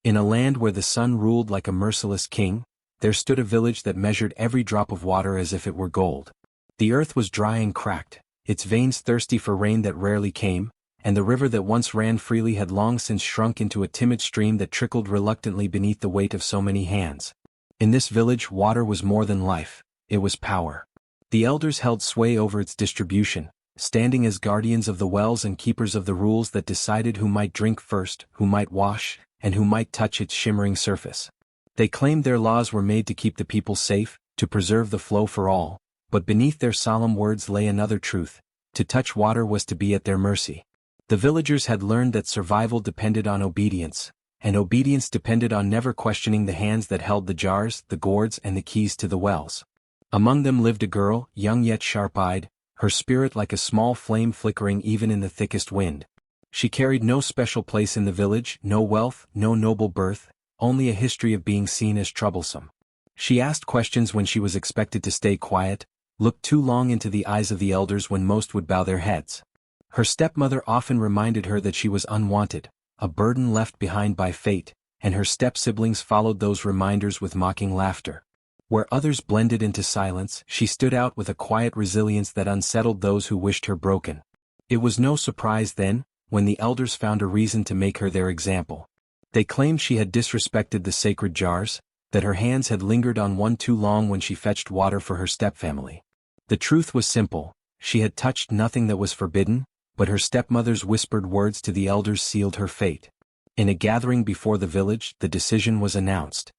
In a land where the sun ruled like a merciless king, there stood a village that measured every drop of water as if it were gold. The earth was dry and cracked, its veins thirsty for rain that rarely came, and the river that once ran freely had long since shrunk into a timid stream that trickled reluctantly beneath the weight of so many hands. In this village, water was more than life, it was power. The elders held sway over its distribution, standing as guardians of the wells and keepers of the rules that decided who might drink first, who might wash, and who might touch its shimmering surface. They claimed their laws were made to keep the people safe, to preserve the flow for all, but beneath their solemn words lay another truth: to touch water was to be at their mercy. The villagers had learned that survival depended on obedience, and obedience depended on never questioning the hands that held the jars, the gourds, and the keys to the wells. Among them lived a girl, young yet sharp-eyed, her spirit like a small flame flickering even in the thickest wind. She carried no special place in the village, no wealth, no noble birth, only a history of being seen as troublesome. She asked questions when she was expected to stay quiet, looked too long into the eyes of the elders when most would bow their heads. Her stepmother often reminded her that she was unwanted, a burden left behind by fate, and her step-siblings followed those reminders with mocking laughter. Where others blended into silence, she stood out with a quiet resilience that unsettled those who wished her broken. It was no surprise then, when the elders found a reason to make her their example. They claimed she had disrespected the sacred jars, that her hands had lingered on one too long when she fetched water for her stepfamily. The truth was simple: she had touched nothing that was forbidden, but her stepmother's whispered words to the elders sealed her fate. In a gathering before the village, the decision was announced.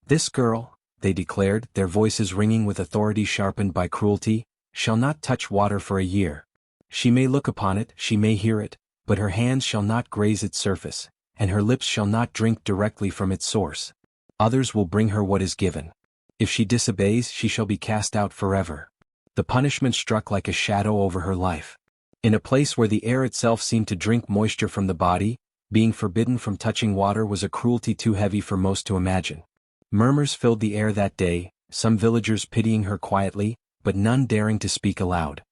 "This girl," they declared, their voices ringing with authority sharpened by cruelty, "shall not touch water for a year. She may look upon it, she may hear it, but her hands shall not graze its surface, and her lips shall not drink directly from its source. Others will bring her what is given. If she disobeys, she shall be cast out forever." The punishment struck like a shadow over her life. In a place where the air itself seemed to drink moisture from the body, being forbidden from touching water was a cruelty too heavy for most to imagine. Murmurs filled the air that day, some villagers pitying her quietly, but none daring to speak aloud.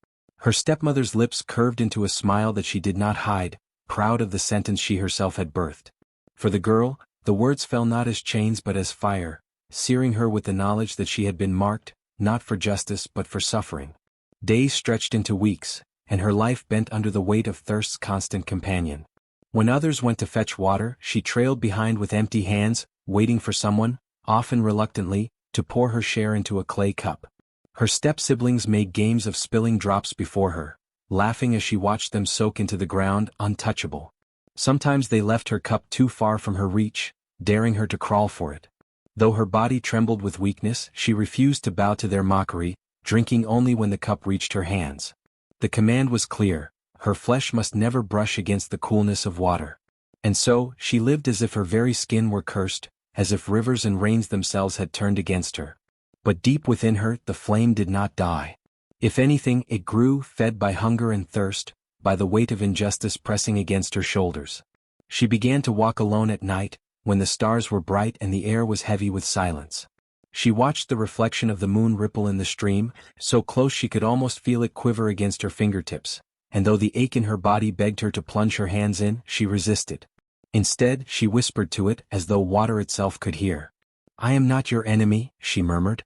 Her stepmother's lips curved into a smile that she did not hide, proud of the sentence she herself had birthed. For the girl, the words fell not as chains but as fire, searing her with the knowledge that she had been marked, not for justice but for suffering. Days stretched into weeks, and her life bent under the weight of thirst's constant companion. When others went to fetch water, she trailed behind with empty hands, waiting for someone, often reluctantly, to pour her share into a clay cup. Her step-siblings made games of spilling drops before her, laughing as she watched them soak into the ground, untouchable. Sometimes they left her cup too far from her reach, daring her to crawl for it. Though her body trembled with weakness, she refused to bow to their mockery, drinking only when the cup reached her hands. The command was clear: her flesh must never brush against the coolness of water. And so, she lived as if her very skin were cursed, as if rivers and rains themselves had turned against her. But deep within her, the flame did not die. If anything, it grew, fed by hunger and thirst, by the weight of injustice pressing against her shoulders. She began to walk alone at night, when the stars were bright and the air was heavy with silence. She watched the reflection of the moon ripple in the stream, so close she could almost feel it quiver against her fingertips, and though the ache in her body begged her to plunge her hands in, she resisted. Instead, she whispered to it, as though water itself could hear. "I am not your enemy," she murmured.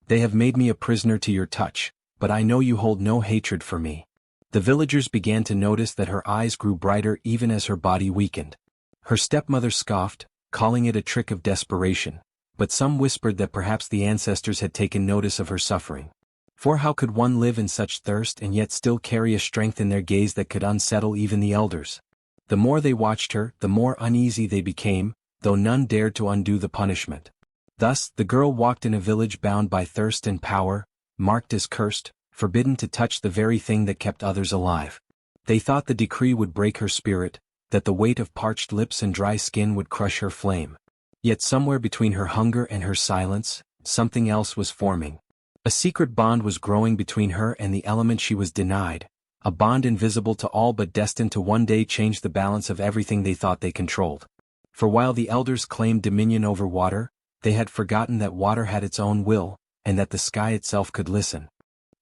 "They have made me a prisoner to your touch, but I know you hold no hatred for me." The villagers began to notice that her eyes grew brighter even as her body weakened. Her stepmother scoffed, calling it a trick of desperation, but some whispered that perhaps the ancestors had taken notice of her suffering. For how could one live in such thirst and yet still carry a strength in their gaze that could unsettle even the elders? The more they watched her, the more uneasy they became, though none dared to undo the punishment. Thus, the girl walked in a village bound by thirst and power, marked as cursed, forbidden to touch the very thing that kept others alive. They thought the decree would break her spirit, that the weight of parched lips and dry skin would crush her flame. Yet somewhere between her hunger and her silence, something else was forming. A secret bond was growing between her and the element she was denied, a bond invisible to all but destined to one day change the balance of everything they thought they controlled. For while the elders claimed dominion over water, they had forgotten that water had its own will, and that the sky itself could listen.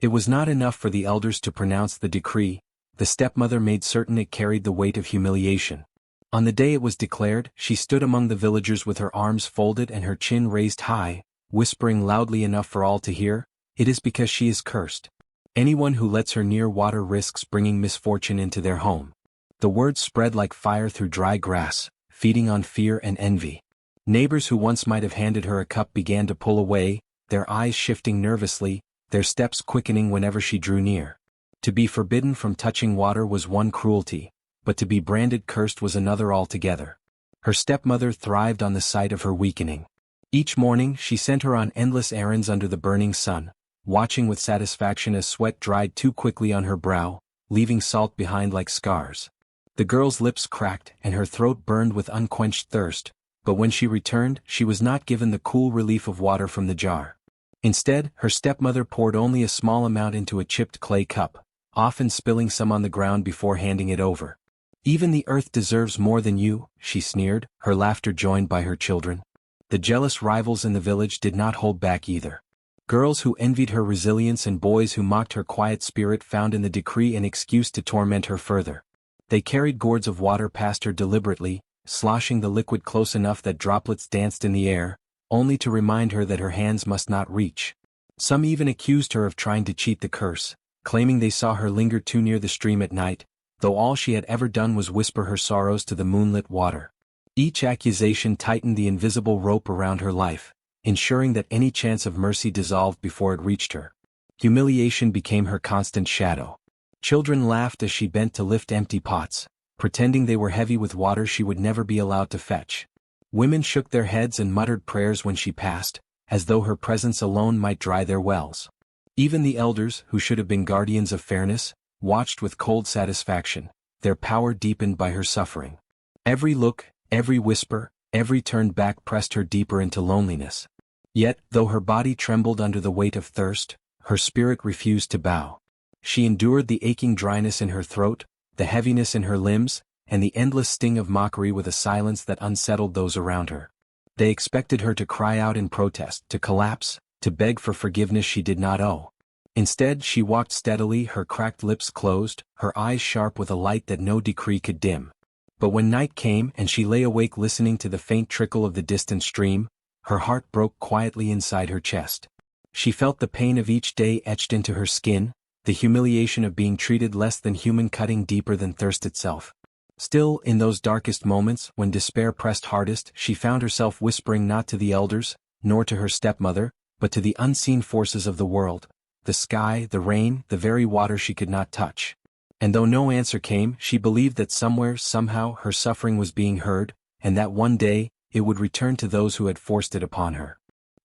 It was not enough for the elders to pronounce the decree. The stepmother made certain it carried the weight of humiliation. On the day it was declared, she stood among the villagers with her arms folded and her chin raised high, whispering loudly enough for all to hear, "It is because she is cursed. Anyone who lets her near water risks bringing misfortune into their home." The words spread like fire through dry grass, feeding on fear and envy. Neighbors who once might have handed her a cup began to pull away, their eyes shifting nervously, their steps quickening whenever she drew near. To be forbidden from touching water was one cruelty, but to be branded cursed was another altogether. Her stepmother thrived on the sight of her weakening. Each morning she sent her on endless errands under the burning sun, watching with satisfaction as sweat dried too quickly on her brow, leaving salt behind like scars. The girl's lips cracked and her throat burned with unquenched thirst, but when she returned she was not given the cool relief of water from the jar. Instead, her stepmother poured only a small amount into a chipped clay cup, often spilling some on the ground before handing it over. "Even the earth deserves more than you," she sneered, her laughter joined by her children. The jealous rivals in the village did not hold back either. Girls who envied her resilience and boys who mocked her quiet spirit found in the decree an excuse to torment her further. They carried gourds of water past her deliberately, sloshing the liquid close enough that droplets danced in the air, only to remind her that her hands must not reach. Some even accused her of trying to cheat the curse, claiming they saw her linger too near the stream at night, though all she had ever done was whisper her sorrows to the moonlit water. Each accusation tightened the invisible rope around her life, ensuring that any chance of mercy dissolved before it reached her. Humiliation became her constant shadow. Children laughed as she bent to lift empty pots, pretending they were heavy with water she would never be allowed to fetch. Women shook their heads and muttered prayers when she passed, as though her presence alone might dry their wells. Even the elders, who should have been guardians of fairness, watched with cold satisfaction, their power deepened by her suffering. Every look, every whisper, every turned back pressed her deeper into loneliness. Yet, though her body trembled under the weight of thirst, her spirit refused to bow. She endured the aching dryness in her throat, the heaviness in her limbs, and the endless sting of mockery with a silence that unsettled those around her. They expected her to cry out in protest, to collapse, to beg for forgiveness she did not owe. Instead, she walked steadily, her cracked lips closed, her eyes sharp with a light that no decree could dim. But when night came and she lay awake listening to the faint trickle of the distant stream, her heart broke quietly inside her chest. She felt the pain of each day etched into her skin, the humiliation of being treated less than human cutting deeper than thirst itself. Still, in those darkest moments, when despair pressed hardest, she found herself whispering not to the elders, nor to her stepmother, but to the unseen forces of the world, the sky, the rain, the very water she could not touch. And though no answer came, she believed that somewhere, somehow, her suffering was being heard, and that one day, it would return to those who had forced it upon her.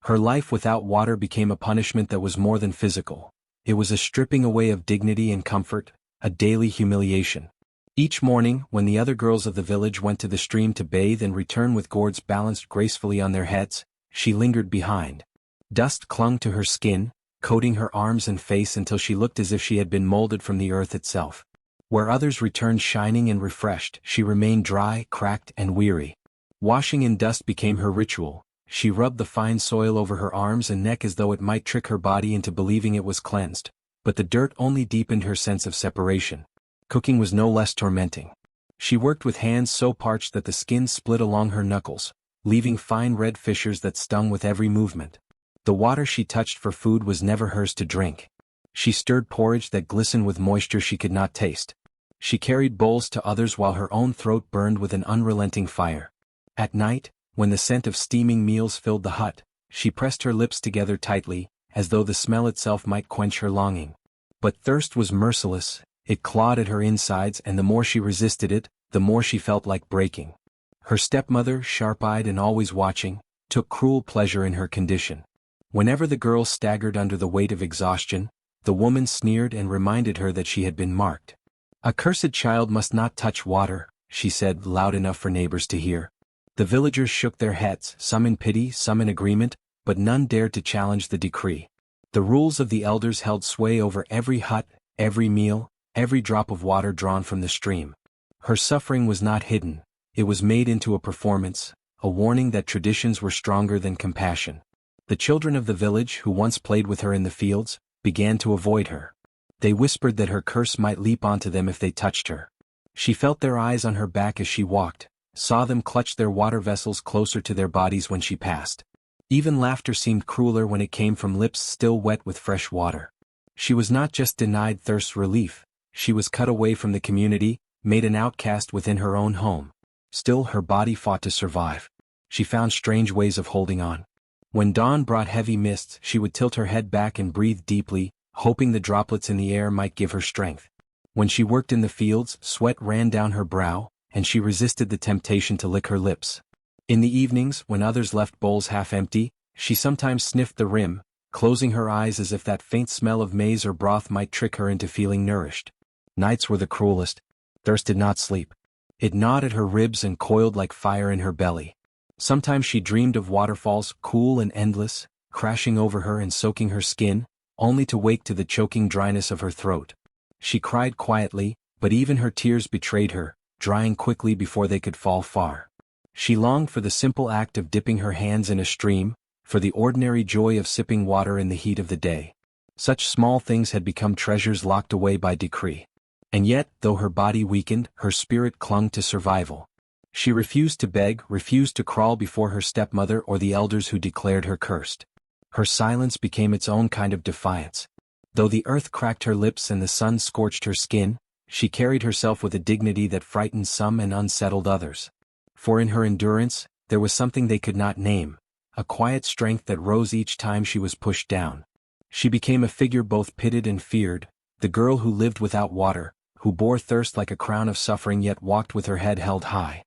Her life without water became a punishment that was more than physical. It was a stripping away of dignity and comfort, a daily humiliation. Each morning, when the other girls of the village went to the stream to bathe and return with gourds balanced gracefully on their heads, she lingered behind. Dust clung to her skin, coating her arms and face until she looked as if she had been molded from the earth itself. Where others returned shining and refreshed, she remained dry, cracked, and weary. Washing in dust became her ritual. She rubbed the fine soil over her arms and neck as though it might trick her body into believing it was cleansed, but the dirt only deepened her sense of separation. Cooking was no less tormenting. She worked with hands so parched that the skin split along her knuckles, leaving fine red fissures that stung with every movement. The water she touched for food was never hers to drink. She stirred porridge that glistened with moisture she could not taste. She carried bowls to others while her own throat burned with an unrelenting fire. At night, when the scent of steaming meals filled the hut, she pressed her lips together tightly, as though the smell itself might quench her longing. But thirst was merciless, it clawed at her insides, and the more she resisted it, the more she felt like breaking. Her stepmother, sharp-eyed and always watching, took cruel pleasure in her condition. Whenever the girl staggered under the weight of exhaustion, the woman sneered and reminded her that she had been marked. "A cursed child must not touch water," she said loud enough for neighbors to hear. The villagers shook their heads, some in pity, some in agreement, but none dared to challenge the decree. The rules of the elders held sway over every hut, every meal, every drop of water drawn from the stream. Her suffering was not hidden, it was made into a performance, a warning that traditions were stronger than compassion. The children of the village, who once played with her in the fields, began to avoid her. They whispered that her curse might leap onto them if they touched her. She felt their eyes on her back as she walked, saw them clutch their water vessels closer to their bodies when she passed. Even laughter seemed crueler when it came from lips still wet with fresh water. She was not just denied thirst relief, she was cut away from the community, made an outcast within her own home. Still, her body fought to survive. She found strange ways of holding on. When dawn brought heavy mists, she would tilt her head back and breathe deeply, hoping the droplets in the air might give her strength. When she worked in the fields, sweat ran down her brow, and she resisted the temptation to lick her lips. In the evenings, when others left bowls half empty, she sometimes sniffed the rim, closing her eyes as if that faint smell of maize or broth might trick her into feeling nourished. Nights were the cruelest. Thirst did not sleep. It gnawed at her ribs and coiled like fire in her belly. Sometimes she dreamed of waterfalls, cool and endless, crashing over her and soaking her skin, only to wake to the choking dryness of her throat. She cried quietly, but even her tears betrayed her, drying quickly before they could fall far. She longed for the simple act of dipping her hands in a stream, for the ordinary joy of sipping water in the heat of the day. Such small things had become treasures locked away by decree. And yet, though her body weakened, her spirit clung to survival. She refused to beg, refused to crawl before her stepmother or the elders who declared her cursed. Her silence became its own kind of defiance. Though the earth cracked her lips and the sun scorched her skin, she carried herself with a dignity that frightened some and unsettled others. For in her endurance, there was something they could not name, a quiet strength that rose each time she was pushed down. She became a figure both pitied and feared, the girl who lived without water, who bore thirst like a crown of suffering yet walked with her head held high.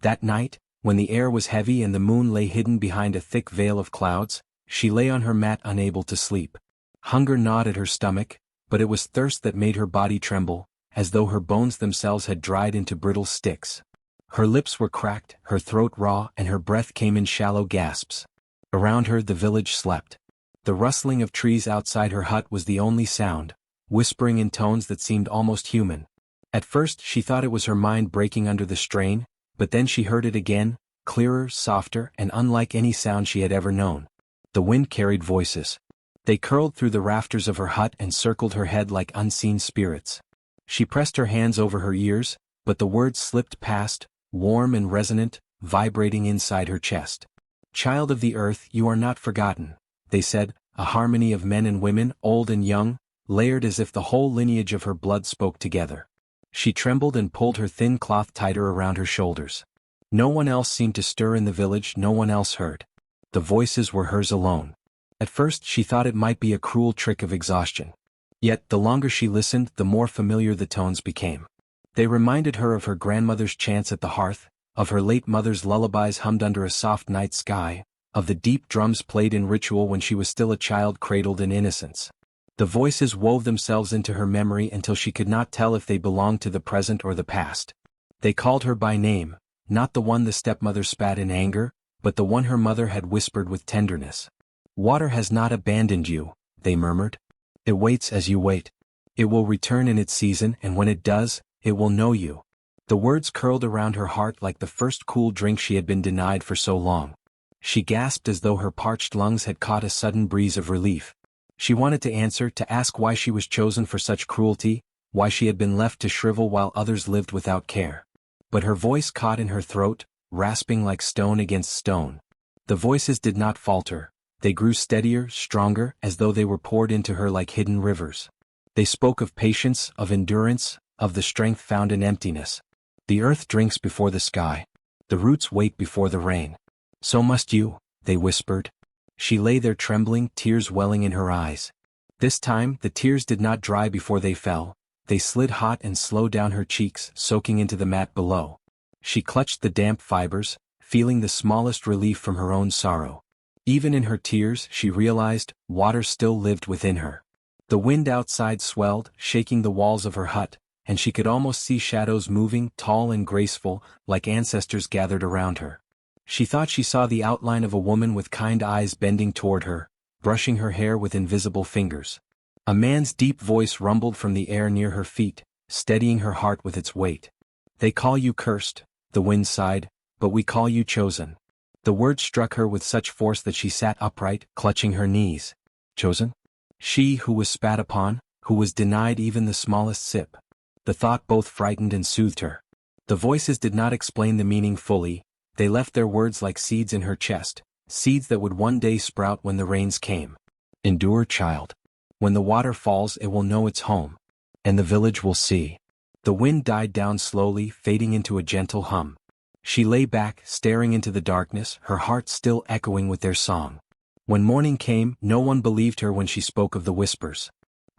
That night, when the air was heavy and the moon lay hidden behind a thick veil of clouds, she lay on her mat unable to sleep. Hunger gnawed at her stomach, but it was thirst that made her body tremble, as though her bones themselves had dried into brittle sticks. Her lips were cracked, her throat raw, and her breath came in shallow gasps. Around her the village slept. The rustling of trees outside her hut was the only sound, whispering in tones that seemed almost human. At first she thought it was her mind breaking under the strain, but then she heard it again, clearer, softer, and unlike any sound she had ever known. The wind carried voices. They curled through the rafters of her hut and circled her head like unseen spirits. She pressed her hands over her ears, but the words slipped past, warm and resonant, vibrating inside her chest. "Child of the earth, you are not forgotten," they said, a harmony of men and women, old and young, layered as if the whole lineage of her blood spoke together. She trembled and pulled her thin cloth tighter around her shoulders. No one else seemed to stir in the village, no one else heard. The voices were hers alone. At first she thought it might be a cruel trick of exhaustion. Yet, the longer she listened, the more familiar the tones became. They reminded her of her grandmother's chants at the hearth, of her late mother's lullabies hummed under a soft night sky, of the deep drums played in ritual when she was still a child cradled in innocence. The voices wove themselves into her memory until she could not tell if they belonged to the present or the past. They called her by name, not the one the stepmother spat in anger, but the one her mother had whispered with tenderness. "Water has not abandoned you," they murmured. "It waits as you wait. It will return in its season, and when it does, it will know you." The words curled around her heart like the first cool drink she had been denied for so long. She gasped as though her parched lungs had caught a sudden breeze of relief. She wanted to answer, to ask why she was chosen for such cruelty, why she had been left to shrivel while others lived without care. But her voice caught in her throat, rasping like stone against stone. The voices did not falter. They grew steadier, stronger, as though they were poured into her like hidden rivers. They spoke of patience, of endurance, of the strength found in emptiness. "The earth drinks before the sky. The roots wait before the rain. So must you," they whispered. She lay there trembling, tears welling in her eyes. This time, the tears did not dry before they fell. They slid hot and slow down her cheeks, soaking into the mat below. She clutched the damp fibers, feeling the smallest relief from her own sorrow. Even in her tears, she realized, water still lived within her. The wind outside swelled, shaking the walls of her hut, and she could almost see shadows moving, tall and graceful, like ancestors gathered around her. She thought she saw the outline of a woman with kind eyes bending toward her, brushing her hair with invisible fingers. A man's deep voice rumbled from the air near her feet, steadying her heart with its weight. "They call you cursed," the wind sighed, "but we call you chosen." The word struck her with such force that she sat upright, clutching her knees. Chosen? She who was spat upon, who was denied even the smallest sip. The thought both frightened and soothed her. The voices did not explain the meaning fully, they left their words like seeds in her chest, seeds that would one day sprout when the rains came. Endure, child. When the water falls it will know its home. And the village will see. The wind died down slowly, fading into a gentle hum. She lay back, staring into the darkness, her heart still echoing with their song. When morning came, no one believed her when she spoke of the whispers.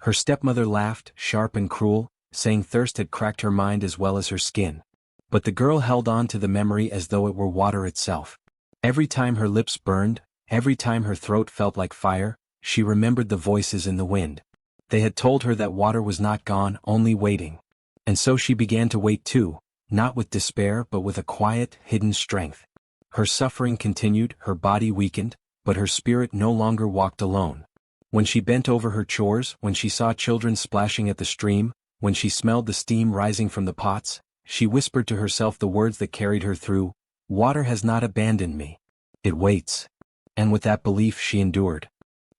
Her stepmother laughed, sharp and cruel, saying thirst had cracked her mind as well as her skin. But the girl held on to the memory as though it were water itself. Every time her lips burned, every time her throat felt like fire, she remembered the voices in the wind. They had told her that water was not gone, only waiting. And so she began to wait too, not with despair but with a quiet, hidden strength. Her suffering continued, her body weakened, but her spirit no longer walked alone. When she bent over her chores, when she saw children splashing at the stream, when she smelled the steam rising from the pots, she whispered to herself the words that carried her through, "Water has not abandoned me. It waits." And with that belief she endured.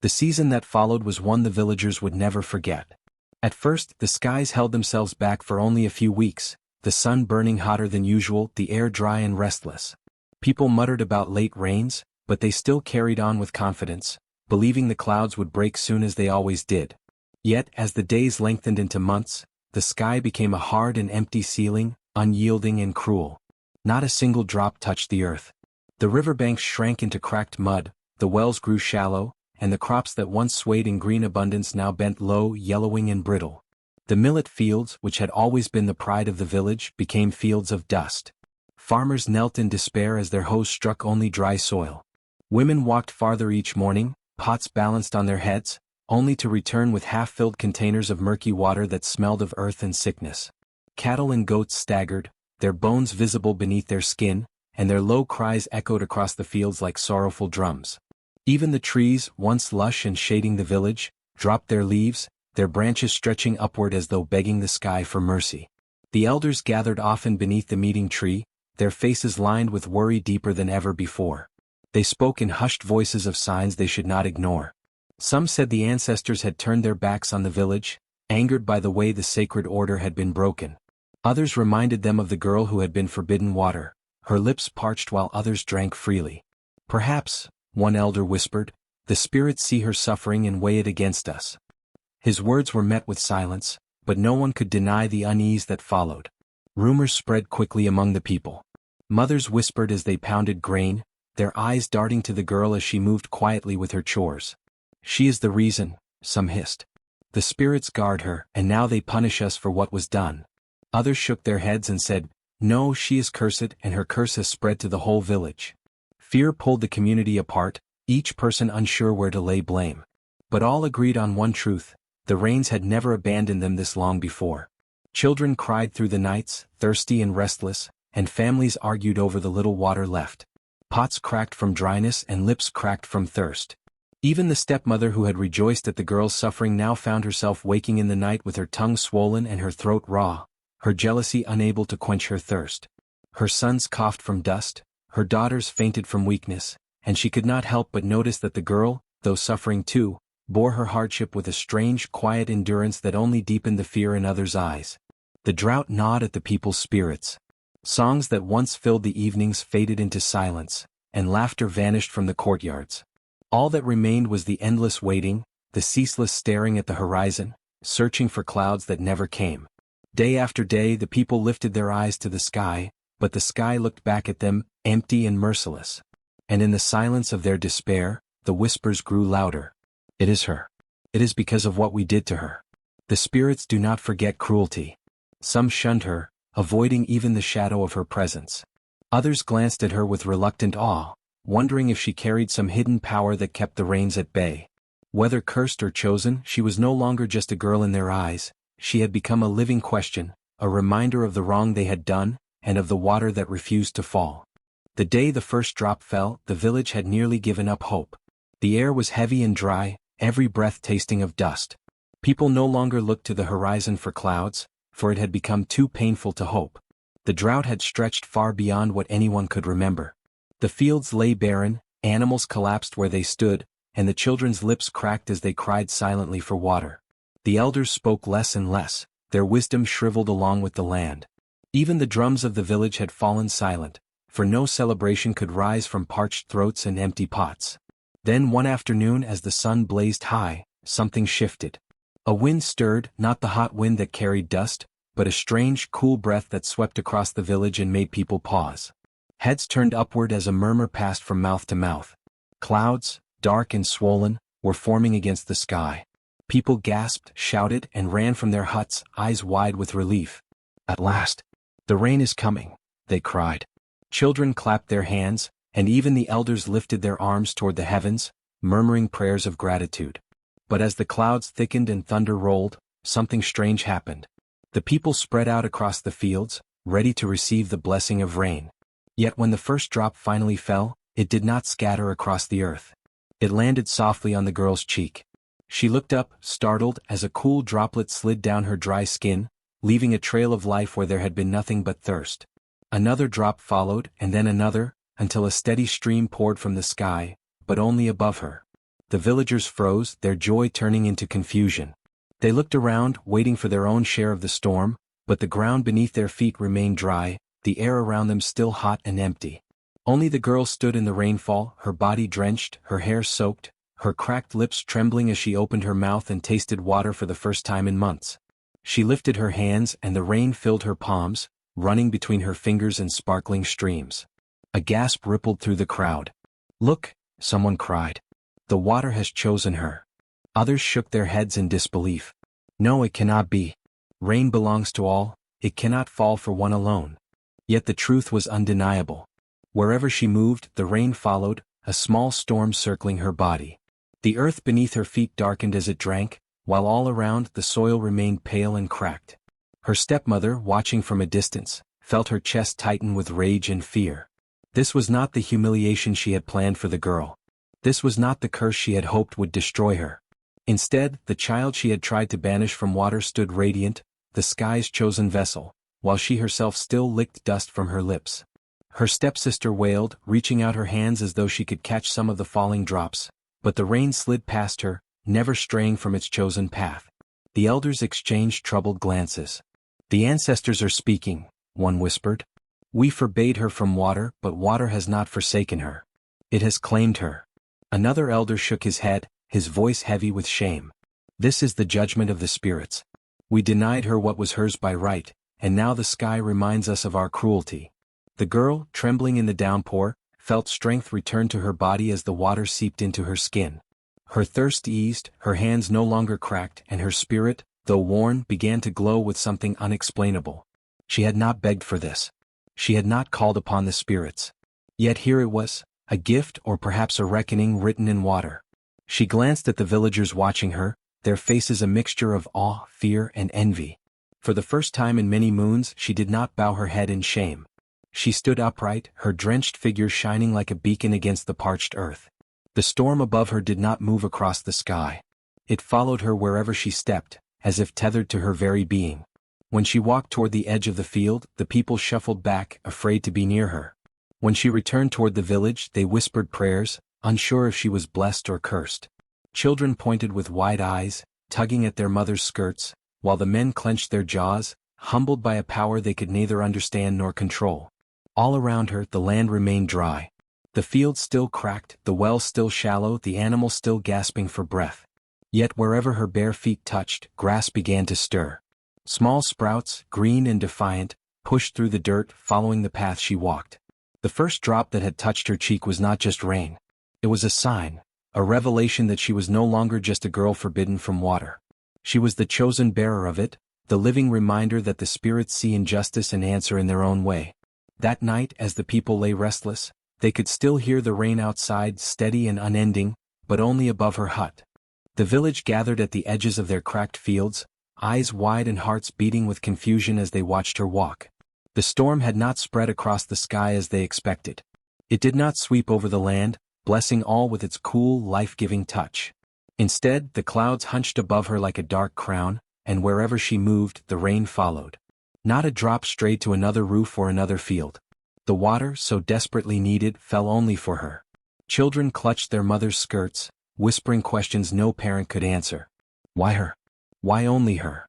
The season that followed was one the villagers would never forget. At first, the skies held themselves back for only a few weeks, the sun burning hotter than usual, the air dry and restless. People muttered about late rains, but they still carried on with confidence, believing the clouds would break soon as they always did. Yet, as the days lengthened into months, the sky became a hard and empty ceiling, unyielding and cruel. Not a single drop touched the earth. The riverbanks shrank into cracked mud, the wells grew shallow, and the crops that once swayed in green abundance now bent low, yellowing and brittle. The millet fields, which had always been the pride of the village, became fields of dust. Farmers knelt in despair as their hoes struck only dry soil. Women walked farther each morning, pots balanced on their heads, only to return with half-filled containers of murky water that smelled of earth and sickness. Cattle and goats staggered, their bones visible beneath their skin, and their low cries echoed across the fields like sorrowful drums. Even the trees, once lush and shading the village, dropped their leaves, their branches stretching upward as though begging the sky for mercy. The elders gathered often beneath the meeting tree, their faces lined with worry deeper than ever before. They spoke in hushed voices of signs they should not ignore. Some said the ancestors had turned their backs on the village, angered by the way the sacred order had been broken. Others reminded them of the girl who had been forbidden water, her lips parched while others drank freely. Perhaps, one elder whispered, the spirits see her suffering and weigh it against us. His words were met with silence, but no one could deny the unease that followed. Rumors spread quickly among the people. Mothers whispered as they pounded grain, their eyes darting to the girl as she moved quietly with her chores. "She is the reason," some hissed. "The spirits guard her, and now they punish us for what was done." Others shook their heads and said, "No, she is cursed, and her curse has spread to the whole village." Fear pulled the community apart, each person unsure where to lay blame. But all agreed on one truth: the rains had never abandoned them this long before. Children cried through the nights, thirsty and restless, and families argued over the little water left. Pots cracked from dryness and lips cracked from thirst. Even the stepmother who had rejoiced at the girl's suffering now found herself waking in the night with her tongue swollen and her throat raw, her jealousy unable to quench her thirst. Her sons coughed from dust, her daughters fainted from weakness, and she could not help but notice that the girl, though suffering too, bore her hardship with a strange, quiet endurance that only deepened the fear in others' eyes. The drought gnawed at the people's spirits. Songs that once filled the evenings faded into silence, and laughter vanished from the courtyards. All that remained was the endless waiting, the ceaseless staring at the horizon, searching for clouds that never came. Day after day the people lifted their eyes to the sky, but the sky looked back at them, empty and merciless. And in the silence of their despair, the whispers grew louder. "It is her. It is because of what we did to her. The spirits do not forget cruelty." Some shunned her, avoiding even the shadow of her presence. Others glanced at her with reluctant awe, wondering if she carried some hidden power that kept the rains at bay. Whether cursed or chosen, she was no longer just a girl in their eyes, she had become a living question, a reminder of the wrong they had done, and of the water that refused to fall. The day the first drop fell, the village had nearly given up hope. The air was heavy and dry, every breath tasting of dust. People no longer looked to the horizon for clouds, for it had become too painful to hope. The drought had stretched far beyond what anyone could remember. The fields lay barren, animals collapsed where they stood, and the children's lips cracked as they cried silently for water. The elders spoke less and less, their wisdom shriveled along with the land. Even the drums of the village had fallen silent, for no celebration could rise from parched throats and empty pots. Then one afternoon as the sun blazed high, something shifted. A wind stirred, not the hot wind that carried dust, but a strange, cool breath that swept across the village and made people pause. Heads turned upward as a murmur passed from mouth to mouth. Clouds, dark and swollen, were forming against the sky. People gasped, shouted, and ran from their huts, eyes wide with relief. At last! The rain is coming, they cried. Children clapped their hands, and even the elders lifted their arms toward the heavens, murmuring prayers of gratitude. But as the clouds thickened and thunder rolled, something strange happened. The people spread out across the fields, ready to receive the blessing of rain. Yet when the first drop finally fell, it did not scatter across the earth. It landed softly on the girl's cheek. She looked up, startled, as a cool droplet slid down her dry skin, leaving a trail of life where there had been nothing but thirst. Another drop followed, and then another, until a steady stream poured from the sky, but only above her. The villagers froze, their joy turning into confusion. They looked around, waiting for their own share of the storm, but the ground beneath their feet remained dry, the air around them still hot and empty. Only the girl stood in the rainfall, her body drenched, her hair soaked, her cracked lips trembling as she opened her mouth and tasted water for the first time in months. She lifted her hands and the rain filled her palms, running between her fingers in sparkling streams. A gasp rippled through the crowd. "Look," someone cried. "The water has chosen her." Others shook their heads in disbelief. "No, it cannot be. Rain belongs to all, it cannot fall for one alone." Yet the truth was undeniable. Wherever she moved, the rain followed, a small storm circling her body. The earth beneath her feet darkened as it drank, while all around the soil remained pale and cracked. Her stepmother, watching from a distance, felt her chest tighten with rage and fear. This was not the humiliation she had planned for the girl. This was not the curse she had hoped would destroy her. Instead, the child she had tried to banish from water stood radiant, the sky's chosen vessel, while she herself still licked dust from her lips. Her stepsister wailed, reaching out her hands as though she could catch some of the falling drops, but the rain slid past her, never straying from its chosen path. The elders exchanged troubled glances. "The ancestors are speaking," one whispered. "We forbade her from water, but water has not forsaken her. It has claimed her." Another elder shook his head, his voice heavy with shame. "This is the judgment of the spirits. We denied her what was hers by right, and now the sky reminds us of our cruelty." The girl, trembling in the downpour, felt strength return to her body as the water seeped into her skin. Her thirst eased, her hands no longer cracked, and her spirit, though worn, began to glow with something unexplainable. She had not begged for this. She had not called upon the spirits. Yet here it was, a gift or perhaps a reckoning written in water. She glanced at the villagers watching her, their faces a mixture of awe, fear, and envy. For the first time in many moons she did not bow her head in shame. She stood upright, her drenched figure shining like a beacon against the parched earth. The storm above her did not move across the sky. It followed her wherever she stepped, as if tethered to her very being. When she walked toward the edge of the field, the people shuffled back, afraid to be near her. When she returned toward the village, they whispered prayers, unsure if she was blessed or cursed. Children pointed with wide eyes, tugging at their mother's skirts, while the men clenched their jaws, humbled by a power they could neither understand nor control. All around her, the land remained dry. The fields still cracked, the wells still shallow, the animals still gasping for breath. Yet wherever her bare feet touched, grass began to stir. Small sprouts, green and defiant, pushed through the dirt, following the path she walked. The first drop that had touched her cheek was not just rain. It was a sign, a revelation that she was no longer just a girl forbidden from water. She was the chosen bearer of it, the living reminder that the spirits see injustice and answer in their own way. That night, as the people lay restless, they could still hear the rain outside, steady and unending, but only above her hut. The village gathered at the edges of their cracked fields, eyes wide and hearts beating with confusion as they watched her walk. The storm had not spread across the sky as they expected. It did not sweep over the land, blessing all with its cool, life-giving touch. Instead, the clouds hunched above her like a dark crown, and wherever she moved, the rain followed. Not a drop strayed to another roof or another field. The water, so desperately needed, fell only for her. Children clutched their mother's skirts, whispering questions no parent could answer. Why her? Why only her?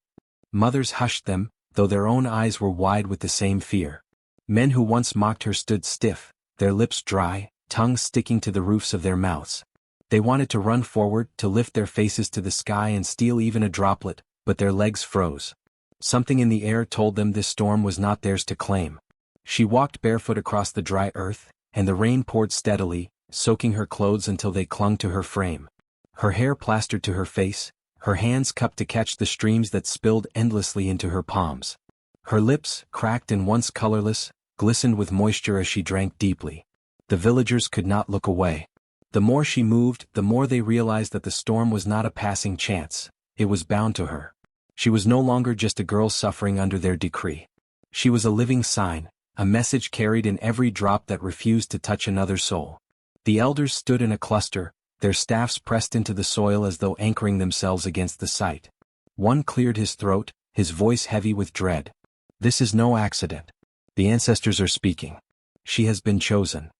Mothers hushed them, though their own eyes were wide with the same fear. Men who once mocked her stood stiff, their lips dry, tongues sticking to the roofs of their mouths. They wanted to run forward, to lift their faces to the sky and steal even a droplet, but their legs froze. Something in the air told them this storm was not theirs to claim. She walked barefoot across the dry earth, and the rain poured steadily, soaking her clothes until they clung to her frame. Her hair plastered to her face, her hands cupped to catch the streams that spilled endlessly into her palms. Her lips, cracked and once colorless, glistened with moisture as she drank deeply. The villagers could not look away. The more she moved, the more they realized that the storm was not a passing chance. It was bound to her. She was no longer just a girl suffering under their decree. She was a living sign, a message carried in every drop that refused to touch another soul. The elders stood in a cluster, their staffs pressed into the soil as though anchoring themselves against the site. One cleared his throat, his voice heavy with dread. "This is no accident. The ancestors are speaking. She has been chosen."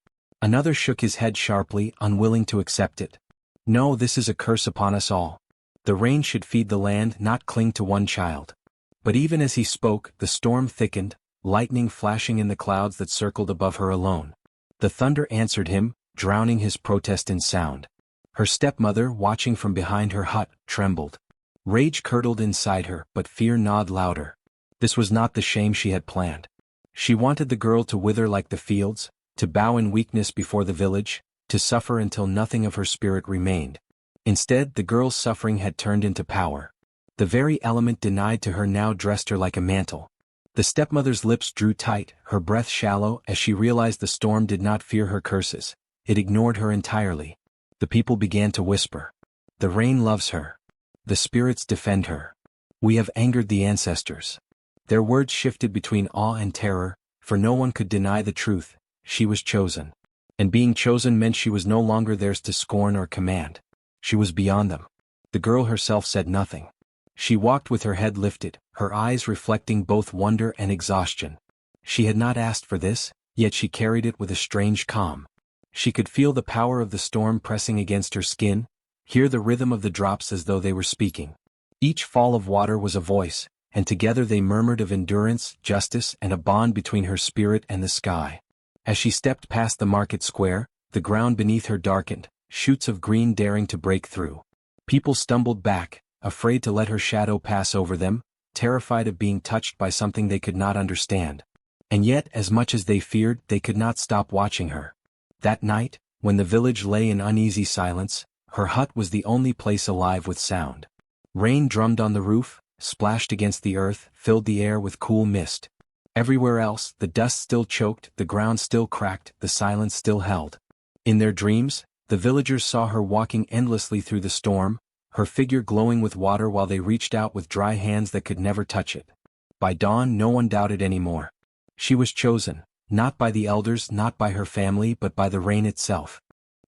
Another shook his head sharply, unwilling to accept it. "No, this is a curse upon us all. The rain should feed the land, not cling to one child." But even as he spoke, the storm thickened, lightning flashing in the clouds that circled above her alone. The thunder answered him, drowning his protest in sound. Her stepmother, watching from behind her hut, trembled. Rage curdled inside her, but fear gnawed louder. This was not the shame she had planned. She wanted the girl to wither like the fields, to bow in weakness before the village, to suffer until nothing of her spirit remained. Instead, the girl's suffering had turned into power. The very element denied to her now dressed her like a mantle. The stepmother's lips drew tight, her breath shallow, as she realized the storm did not fear her curses. It ignored her entirely. The people began to whisper. "The rain loves her. The spirits defend her. We have angered the ancestors." Their words shifted between awe and terror, for no one could deny the truth. She was chosen. And being chosen meant she was no longer theirs to scorn or command. She was beyond them. The girl herself said nothing. She walked with her head lifted, her eyes reflecting both wonder and exhaustion. She had not asked for this, yet she carried it with a strange calm. She could feel the power of the storm pressing against her skin, hear the rhythm of the drops as though they were speaking. Each fall of water was a voice, and together they murmured of endurance, justice, and a bond between her spirit and the sky. As she stepped past the market square, the ground beneath her darkened, shoots of green daring to break through. People stumbled back, afraid to let her shadow pass over them, terrified of being touched by something they could not understand. And yet, as much as they feared, they could not stop watching her. That night, when the village lay in uneasy silence, her hut was the only place alive with sound. Rain drummed on the roof, splashed against the earth, filled the air with cool mist. Everywhere else, the dust still choked, the ground still cracked, the silence still held. In their dreams, the villagers saw her walking endlessly through the storm, her figure glowing with water while they reached out with dry hands that could never touch it. By dawn, no one doubted anymore. She was chosen. Not by the elders, not by her family, but by the rain itself.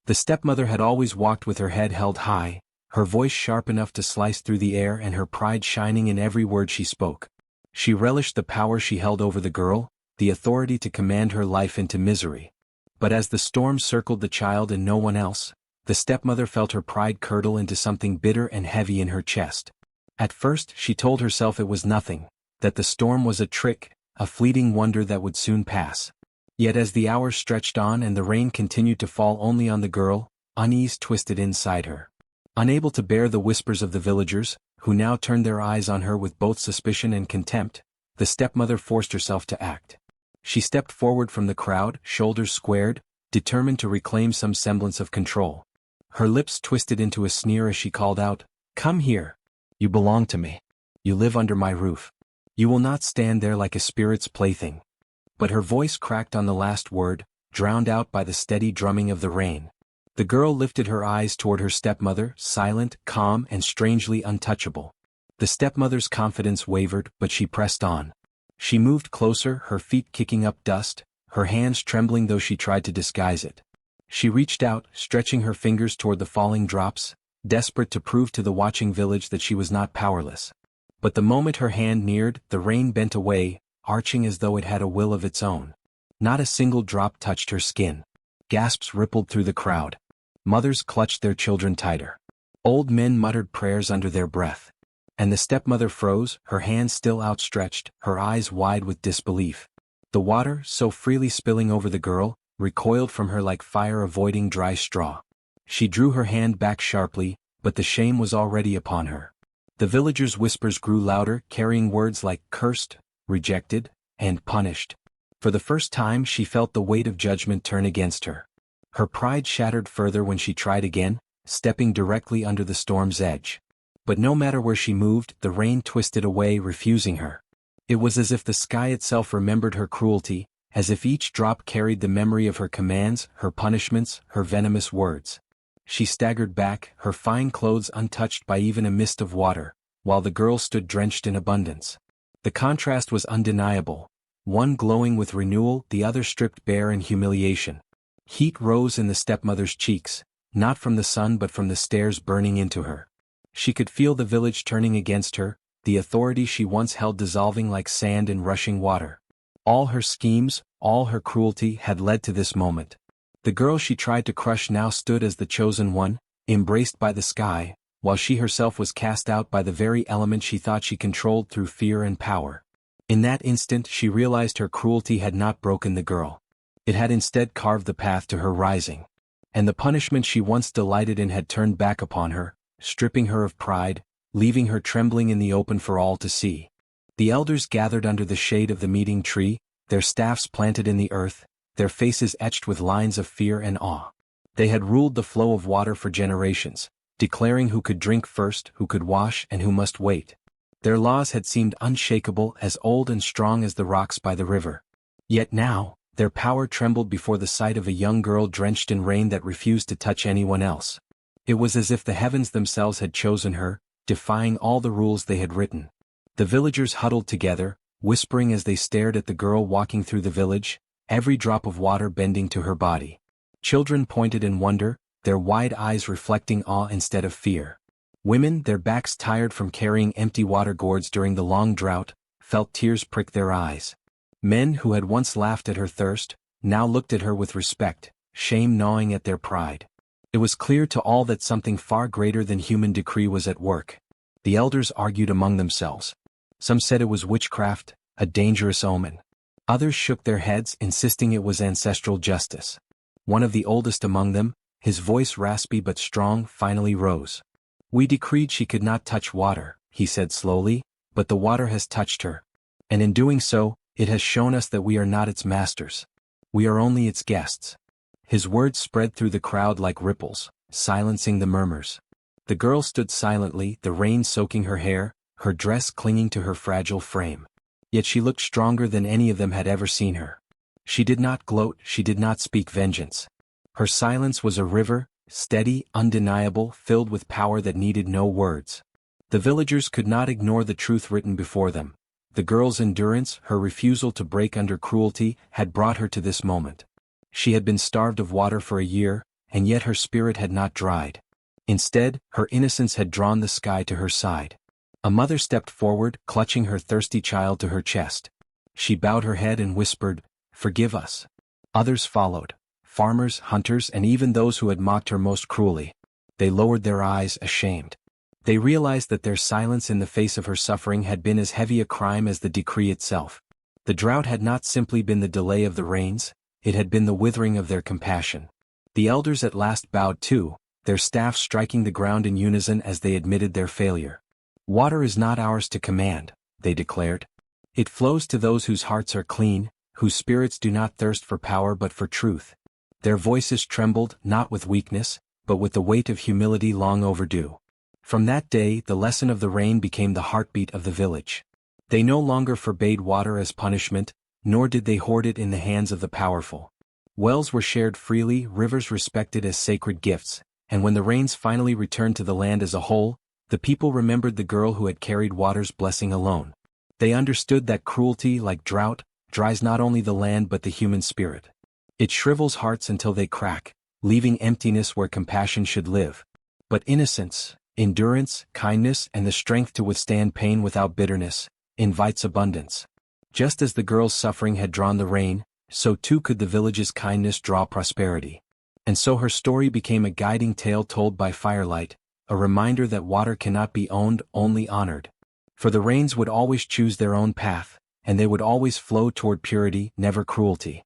The stepmother had always walked with her head held high, her voice sharp enough to slice through the air and her pride shining in every word she spoke. She relished the power she held over the girl, the authority to command her life into misery. But as the storm circled the child and no one else, the stepmother felt her pride curdle into something bitter and heavy in her chest. At first she told herself it was nothing, that the storm was a trick, a fleeting wonder that would soon pass. Yet as the hours stretched on and the rain continued to fall only on the girl, unease twisted inside her. Unable to bear the whispers of the villagers, who now turned their eyes on her with both suspicion and contempt, the stepmother forced herself to act. She stepped forward from the crowd, shoulders squared, determined to reclaim some semblance of control. Her lips twisted into a sneer as she called out, "Come here. You belong to me. You live under my roof. You will not stand there like a spirit's plaything." But her voice cracked on the last word, drowned out by the steady drumming of the rain. The girl lifted her eyes toward her stepmother, silent, calm, and strangely untouchable. The stepmother's confidence wavered, but she pressed on. She moved closer, her feet kicking up dust, her hands trembling though she tried to disguise it. She reached out, stretching her fingers toward the falling drops, desperate to prove to the watching village that she was not powerless. But the moment her hand neared, the rain bent away, arching as though it had a will of its own. Not a single drop touched her skin. Gasps rippled through the crowd. Mothers clutched their children tighter. Old men muttered prayers under their breath. And the stepmother froze, her hands still outstretched, her eyes wide with disbelief. The water, so freely spilling over the girl, recoiled from her like fire avoiding dry straw. She drew her hand back sharply, but the shame was already upon her. The villagers' whispers grew louder, carrying words like cursed, rejected, and punished. For the first time she felt the weight of judgment turn against her. Her pride shattered further when she tried again, stepping directly under the storm's edge. But no matter where she moved, the rain twisted away, refusing her. It was as if the sky itself remembered her cruelty, as if each drop carried the memory of her commands, her punishments, her venomous words. She staggered back, her fine clothes untouched by even a mist of water, while the girl stood drenched in abundance. The contrast was undeniable, one glowing with renewal, the other stripped bare in humiliation. Heat rose in the stepmother's cheeks, not from the sun but from the stares burning into her. She could feel the village turning against her, the authority she once held dissolving like sand in rushing water. All her schemes, all her cruelty had led to this moment. The girl she tried to crush now stood as the chosen one, embraced by the sky, while she herself was cast out by the very element she thought she controlled through fear and power. In that instant she realized her cruelty had not broken the girl. It had instead carved the path to her rising. And the punishment she once delighted in had turned back upon her, stripping her of pride, leaving her trembling in the open for all to see. The elders gathered under the shade of the meeting tree, their staffs planted in the earth, their faces etched with lines of fear and awe. They had ruled the flow of water for generations, declaring who could drink first, who could wash, and who must wait. Their laws had seemed unshakable, as old and strong as the rocks by the river. Yet now, their power trembled before the sight of a young girl drenched in rain that refused to touch anyone else. It was as if the heavens themselves had chosen her, defying all the rules they had written. The villagers huddled together, whispering as they stared at the girl walking through the village, every drop of water bending to her body. Children pointed in wonder, their wide eyes reflecting awe instead of fear. Women, their backs tired from carrying empty water gourds during the long drought, felt tears prick their eyes. Men who had once laughed at her thirst, now looked at her with respect, shame gnawing at their pride. It was clear to all that something far greater than human decree was at work. The elders argued among themselves. Some said it was witchcraft, a dangerous omen. Others shook their heads, insisting it was ancestral justice. One of the oldest among them, his voice raspy but strong, finally rose. "We decreed she could not touch water," he said slowly, "but the water has touched her. And in doing so, it has shown us that we are not its masters. We are only its guests." His words spread through the crowd like ripples, silencing the murmurs. The girl stood silently, the rain soaking her hair, her dress clinging to her fragile frame. Yet she looked stronger than any of them had ever seen her. She did not gloat, she did not speak vengeance. Her silence was a river, steady, undeniable, filled with power that needed no words. The villagers could not ignore the truth written before them. The girl's endurance, her refusal to break under cruelty, had brought her to this moment. She had been starved of water for a year, and yet her spirit had not dried. Instead, her innocence had drawn the sky to her side. A mother stepped forward, clutching her thirsty child to her chest. She bowed her head and whispered, "Forgive us." Others followed, farmers, hunters, and even those who had mocked her most cruelly. They lowered their eyes, ashamed. They realized that their silence in the face of her suffering had been as heavy a crime as the decree itself. The drought had not simply been the delay of the rains, it had been the withering of their compassion. The elders at last bowed too, their staffs striking the ground in unison as they admitted their failure. "Water is not ours to command," they declared. "It flows to those whose hearts are clean, whose spirits do not thirst for power but for truth." Their voices trembled, not with weakness, but with the weight of humility long overdue. From that day, the lesson of the rain became the heartbeat of the village. They no longer forbade water as punishment, nor did they hoard it in the hands of the powerful. Wells were shared freely, rivers respected as sacred gifts, and when the rains finally returned to the land as a whole, the people remembered the girl who had carried water's blessing alone. They understood that cruelty, like drought, dries not only the land but the human spirit. It shrivels hearts until they crack, leaving emptiness where compassion should live. But innocence, endurance, kindness, and the strength to withstand pain without bitterness, invites abundance. Just as the girl's suffering had drawn the rain, so too could the village's kindness draw prosperity. And so her story became a guiding tale told by firelight, a reminder that water cannot be owned, only honored. For the rains would always choose their own path, and they would always flow toward purity, never cruelty.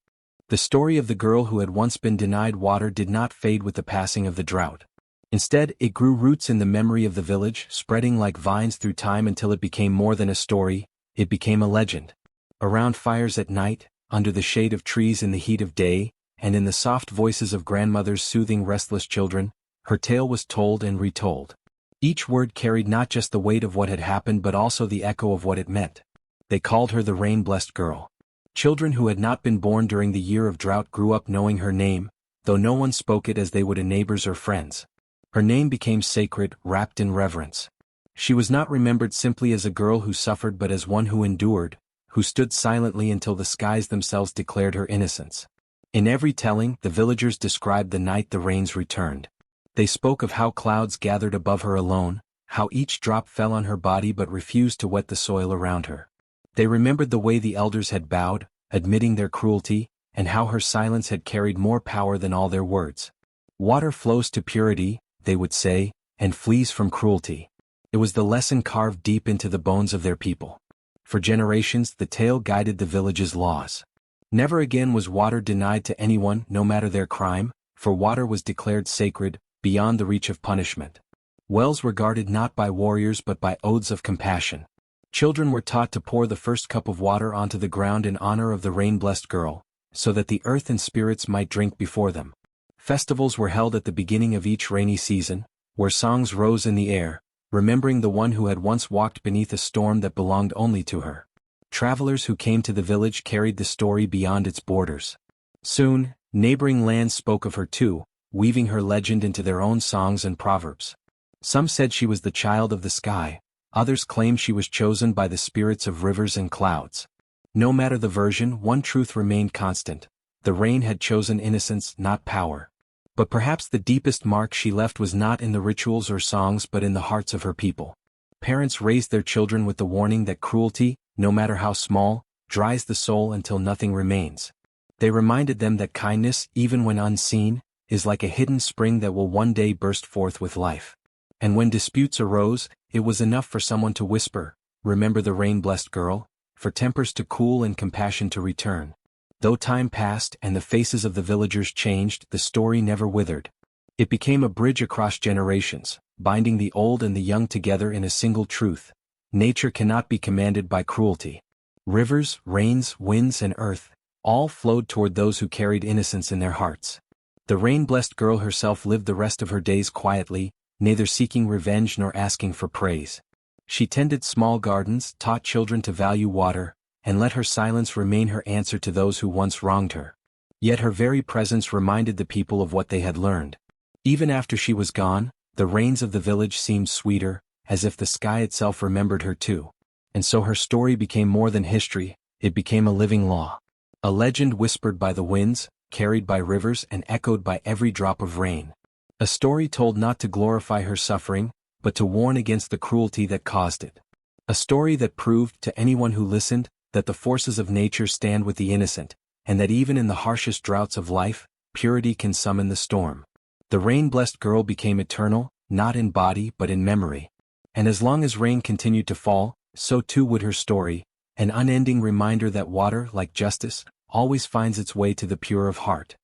The story of the girl who had once been denied water did not fade with the passing of the drought. Instead, it grew roots in the memory of the village, spreading like vines through time until it became more than a story, it became a legend. Around fires at night, under the shade of trees in the heat of day, and in the soft voices of grandmothers soothing restless children, her tale was told and retold. Each word carried not just the weight of what had happened but also the echo of what it meant. They called her the rain-blessed girl. Children who had not been born during the year of drought grew up knowing her name, though no one spoke it as they would a neighbors or friends. Her name became sacred, wrapped in reverence. She was not remembered simply as a girl who suffered but as one who endured, who stood silently until the skies themselves declared her innocence. In every telling, the villagers described the night the rains returned. They spoke of how clouds gathered above her alone, how each drop fell on her body but refused to wet the soil around her. They remembered the way the elders had bowed, admitting their cruelty, and how her silence had carried more power than all their words. Water flows to purity, they would say, and flees from cruelty. It was the lesson carved deep into the bones of their people. For generations, the tale guided the village's laws. Never again was water denied to anyone, no matter their crime, for water was declared sacred, beyond the reach of punishment. Wells were guarded not by warriors but by oaths of compassion. Children were taught to pour the first cup of water onto the ground in honor of the rain-blessed girl, so that the earth and spirits might drink before them. Festivals were held at the beginning of each rainy season, where songs rose in the air, remembering the one who had once walked beneath a storm that belonged only to her. Travelers who came to the village carried the story beyond its borders. Soon, neighboring lands spoke of her too, weaving her legend into their own songs and proverbs. Some said she was the child of the sky, others claimed she was chosen by the spirits of rivers and clouds. No matter the version, one truth remained constant: the rain had chosen innocence, not power. But perhaps the deepest mark she left was not in the rituals or songs but in the hearts of her people. Parents raised their children with the warning that cruelty, no matter how small, dries the soul until nothing remains. They reminded them that kindness, even when unseen, is like a hidden spring that will one day burst forth with life. And when disputes arose, it was enough for someone to whisper, "Remember the rain-blessed girl," for tempers to cool and compassion to return. Though time passed and the faces of the villagers changed, the story never withered. It became a bridge across generations, binding the old and the young together in a single truth: nature cannot be commanded by cruelty. Rivers, rains, winds, and earth, all flowed toward those who carried innocence in their hearts. The rain-blessed girl herself lived the rest of her days quietly, neither seeking revenge nor asking for praise. She tended small gardens, taught children to value water, and let her silence remain her answer to those who once wronged her. Yet her very presence reminded the people of what they had learned. Even after she was gone, the rains of the village seemed sweeter, as if the sky itself remembered her too. And so her story became more than history, it became a living law. A legend whispered by the winds, carried by rivers, and echoed by every drop of rain. A story told not to glorify her suffering, but to warn against the cruelty that caused it. A story that proved, to anyone who listened, that the forces of nature stand with the innocent, and that even in the harshest droughts of life, purity can summon the storm. The rain-blessed girl became eternal, not in body but in memory. And as long as rain continued to fall, so too would her story, an unending reminder that water, like justice, always finds its way to the pure of heart.